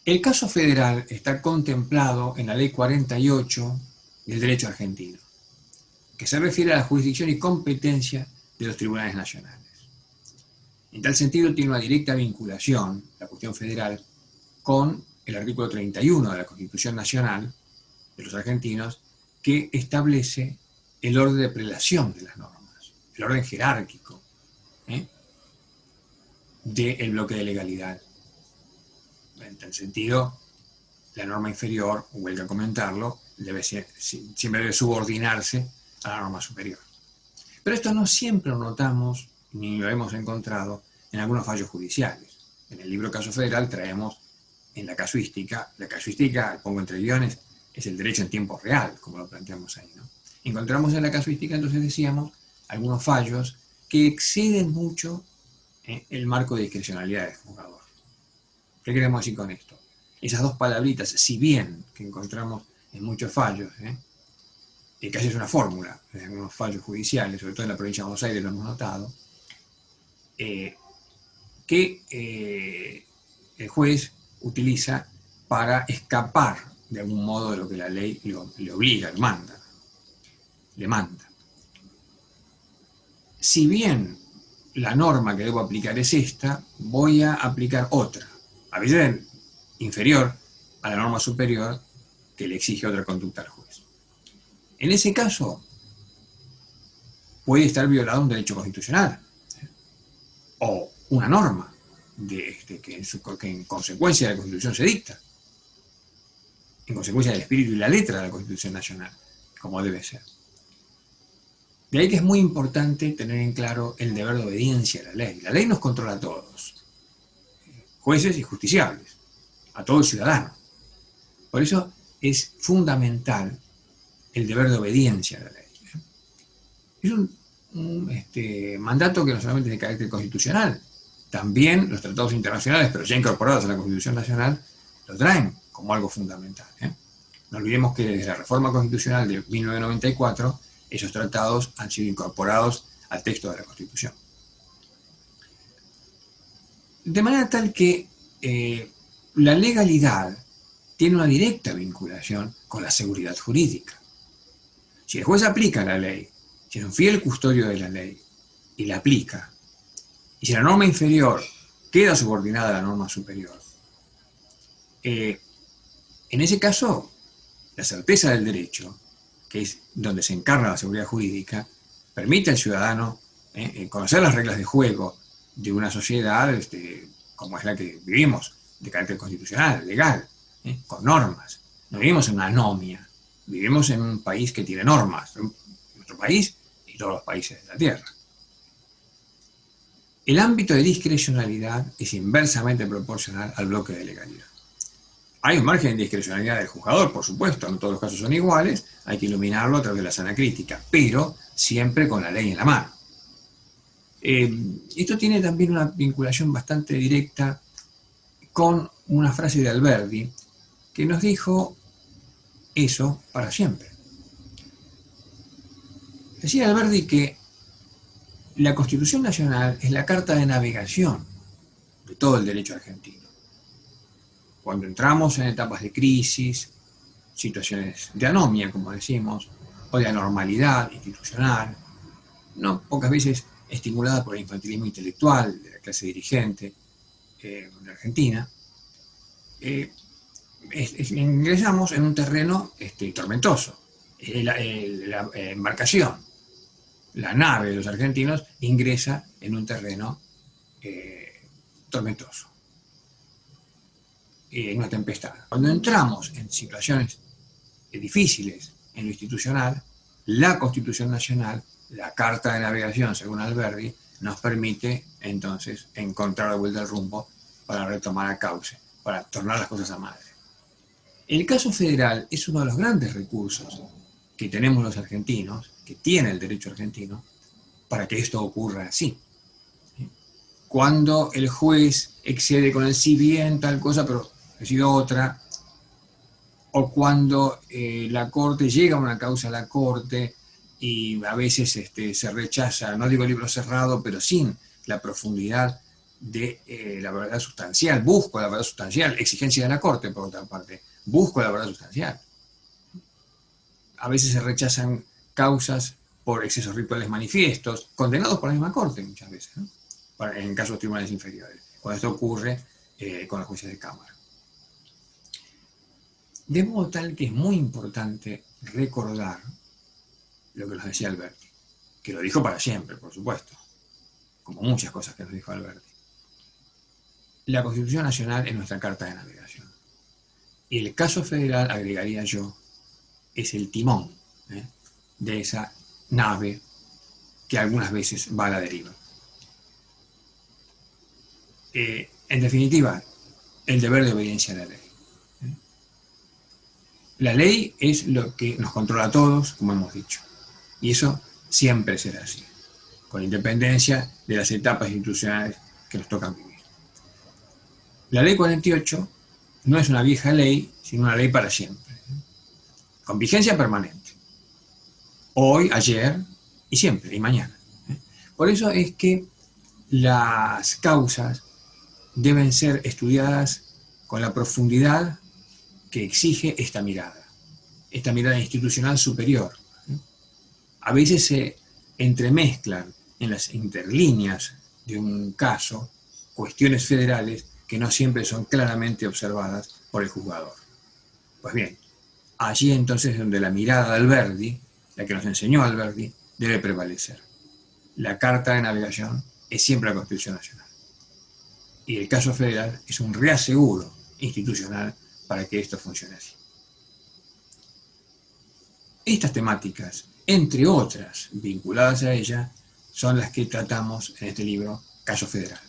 El caso federal está contemplado en la Ley 48 del derecho argentino, que se refiere a la jurisdicción y competencia de los tribunales nacionales. En tal sentido, tiene una directa vinculación, la cuestión federal, con el artículo 31 de la Constitución Nacional de los argentinos, que establece el orden de prelación de las normas, el orden jerárquico del bloque de legalidad. En tal sentido, la norma inferior, huelga comentarlo, siempre debe subordinarse a la norma superior. Pero esto no siempre lo notamos, ni lo hemos encontrado en algunos fallos judiciales. En el libro Caso Federal traemos en la casuística, pongo entre guiones, es el derecho en tiempo real, como lo planteamos ahí, ¿no? Encontramos en la casuística, entonces decíamos, algunos fallos que exceden mucho el marco de discrecionalidad del juzgador. ¿Qué queremos decir con esto? Esas dos palabritas, si bien que encontramos en muchos fallos, que casi es una fórmula en algunos fallos judiciales, sobre todo en la provincia de Buenos Aires lo hemos notado, que el juez utiliza para escapar de algún modo de lo que la ley le obliga, le manda. Si bien la norma que debo aplicar es esta, voy a aplicar otra, a veces inferior a la norma superior que le exige otra conducta al juez. En ese caso, puede estar violado un derecho constitucional o una norma que en consecuencia de la Constitución se dicta, en consecuencia del espíritu y la letra de la Constitución Nacional, como debe ser. De ahí que es muy importante tener en claro el deber de obediencia a la ley. La ley nos controla a todos, jueces y justiciables, a todo el ciudadano. Por eso es fundamental el deber de obediencia a la ley. Es un mandato que no solamente es de carácter constitucional, también los tratados internacionales, pero ya incorporados a la Constitución Nacional, lo traen como algo fundamental. No olvidemos que desde la reforma constitucional de 1994, esos tratados han sido incorporados al texto de la Constitución. De manera tal que la legalidad tiene una directa vinculación con la seguridad jurídica. Si el juez aplica la ley, si es un fiel custodio de la ley y la aplica, y si la norma inferior queda subordinada a la norma superior, en ese caso, la certeza del derecho, que es donde se encarna la seguridad jurídica, permite al ciudadano conocer las reglas de juego de una sociedad como es la que vivimos, de carácter constitucional, legal, con normas. No vivimos en una anomia, vivimos en un país que tiene normas, nuestro país y todos los países de la Tierra. El ámbito de discrecionalidad es inversamente proporcional al bloque de legalidad. Hay un margen de discrecionalidad del juzgador, por supuesto, no todos los casos son iguales, hay que iluminarlo a través de la sana crítica, pero siempre con la ley en la mano. Esto tiene también una vinculación bastante directa con una frase de Alberdi que nos dijo eso para siempre. Decía Alberdi que la Constitución Nacional es la carta de navegación de todo el derecho argentino. Cuando entramos en etapas de crisis, situaciones de anomia, como decimos, o de anormalidad institucional, no pocas veces estimulada por el infantilismo intelectual de la clase dirigente de Argentina, ingresamos en un terreno tormentoso. La embarcación, la nave de los argentinos, ingresa en un terreno tormentoso, en una tempestad. Cuando entramos en situaciones difíciles en lo institucional, la Constitución Nacional, la Carta de Navegación, según Alberdi, nos permite entonces encontrar la vuelta al rumbo para retomar a cauce, para tornar las cosas a madre. El caso federal es uno de los grandes recursos que tenemos los argentinos, que tiene el derecho argentino, para que esto ocurra así. Cuando el juez excede con el si bien tal cosa, pero decide otra, o cuando la Corte llega a una causa a la Corte y a veces se rechaza, no digo libro cerrado, pero sin la profundidad de la verdad sustancial, busco la verdad sustancial, exigencia de la Corte, por otra parte, busco la verdad sustancial. A veces se rechazan causas por excesos rituales manifiestos, condenados por la misma Corte muchas veces, ¿no? En casos de tribunales inferiores, cuando esto ocurre con los jueces de Cámara. De modo tal que es muy importante recordar lo que nos decía Alberti, que lo dijo para siempre, por supuesto, como muchas cosas que nos dijo Alberti. La Constitución Nacional es nuestra carta de navegación. Y el caso federal, agregaría yo, es el timón de esa nave que algunas veces va a la deriva. En definitiva, el deber de obediencia a la ley. La ley es lo que nos controla a todos, como hemos dicho. Y eso siempre será así, con independencia de las etapas institucionales que nos tocan vivir. La ley 48 no es una vieja ley, sino una ley para siempre, con vigencia permanente. Hoy, ayer y siempre, y mañana. Por eso es que las causas deben ser estudiadas con la profundidad que exige esta mirada institucional superior. A veces se entremezclan en las interlíneas de un caso cuestiones federales que no siempre son claramente observadas por el juzgador. Pues bien, allí entonces es donde la mirada de Alberti, la que nos enseñó Alberti, debe prevalecer. La carta de navegación es siempre la Constitución Nacional. Y el caso federal es un reaseguro institucional para que esto funcione así. Estas temáticas, entre otras vinculadas a ella, son las que tratamos en este libro, Caso Federal.